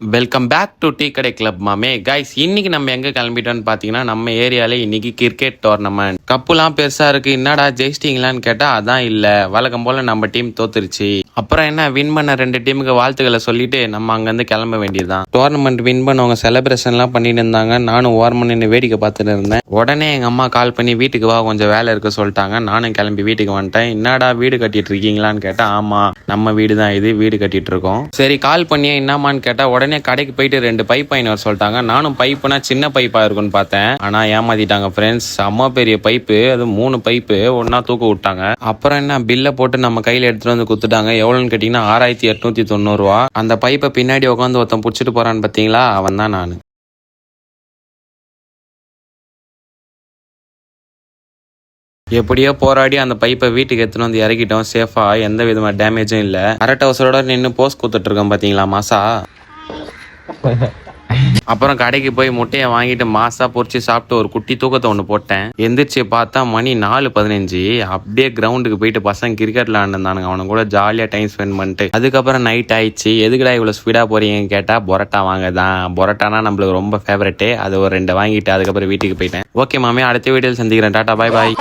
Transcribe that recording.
Welcome back to tea கடை club மாமே. Guys, இன்னைக்கு நம்ம எங்க கிளம்பிட்டோம்னு பாத்தீங்கன்னா, நம்ம ஏரியால இன்னைக்கு கிரிக்கெட் டோர்னமெண்ட். கப்புலாம் பெருசா இருக்கு, என்னடா ஜெயிச்சிட்டீங்களான்னு கேட்டா அதான் இல்ல, வழக்கம் போல நம்ம டீம் தோத்துருச்சு. அப்புறம் என்ன, வின் பண்ண 2 டீமுக்கு வாழ்த்துக்களை சொல்லிட்டு நம்ம அங்கிருந்து கிளம்ப வேண்டியதுதான். டோர்னமெண்ட் வின் பண்ணவங்க செலிப்ரேஷன் எல்லாம் பண்ணிட்டு இருந்தாங்க. நானும் ஓரமா நின்று வேடிக்கை பார்த்துட்டு இருந்தேன். உடனே எங்க அம்மா கால் பண்ணி வீட்டுக்கு வா, கொஞ்சம் வேலை இருக்கு சொல்லிட்டாங்க. நானும் கிளம்பி வீட்டுக்கு வந்துட்டேன். என்னடா வீடு கட்டிட்டு இருக்கீங்களான்னு கேட்டா, ஆமா நம்ம வீடு தான் இது, வீடு கட்டிட்டு இருக்கோம். சரி, கால் பண்ணியே என்னமான்னு கேட்டா, உடனே கடைக்கு போயிட்டு 2 பைப் வாங்கிட்டு சொல்லிட்டாங்க. நானும் பைப்புனா சின்ன பைப்பா இருக்குன்னு பார்த்தேன், ஆனா ஏமாத்திட்டாங்க ஃப்ரெண்ட்ஸ். அம்மா பெரிய பைப்பு, அது 3 பைப்பு ஒன்னா தூக்க விட்டாங்க. அப்புறம் என்ன, பில்ல போட்டு நம்ம கையில எடுத்துட்டு வந்து குத்துட்டாங்க. எவ்வளவுன்னு கேட்டீங்கன்னா 6890 ரூபா. அந்த பைப்பை பின்னாடி உட்காந்து ஒருத்தன் புடிச்சிட்டு போறான்னு பாத்தீங்களா, அவன் தான் நானு. எப்படியோ போராடி அந்த பைப்பை வீட்டுக்கு எடுத்துன்னு வந்து இறக்கிட்டோம் சேஃபா, எந்த விதமான டேமேஜும் இல்ல. கரெக்ட் அவசரோட நின்று போஸ்ட் கொடுத்துட்டு இருக்கோம் பாத்தீங்களா மாசா. அப்புறம் கடைக்கு போய் முட்டையை வாங்கிட்டு மாசா பொரிச்சு சாப்பிட்டு ஒரு குட்டி தூக்கத்தை ஒன்று போட்டேன். எந்திரிச்சு பார்த்தா மணி 4:15. அப்படியே கிரவுண்டுக்கு போயிட்டு பசங்க கிரிக்கெட் விளாண்டுருந்தானுங்க. அவனுக்கு கூட ஜாலியாக டைம் ஸ்பெண்ட் பண்ணிட்டு அதுக்கப்புறம் நைட் ஆயிடுச்சு. எதுக்குடா இவ்வளோ ஸ்பீடாக போறீங்கன்னு கேட்டால், பொரோட்டா வாங்க தான். பொரோட்டானா நம்மளுக்கு ரொம்ப ஃபேவரட்டு. அது ஒரு 2 வாங்கிட்டு அதுக்கப்புறம் வீட்டுக்கு போயிட்டேன். ஓகே மாமே, அடுத்த வீடியோவில் சந்திக்கிறேன். டாடா, பாய் பாய்.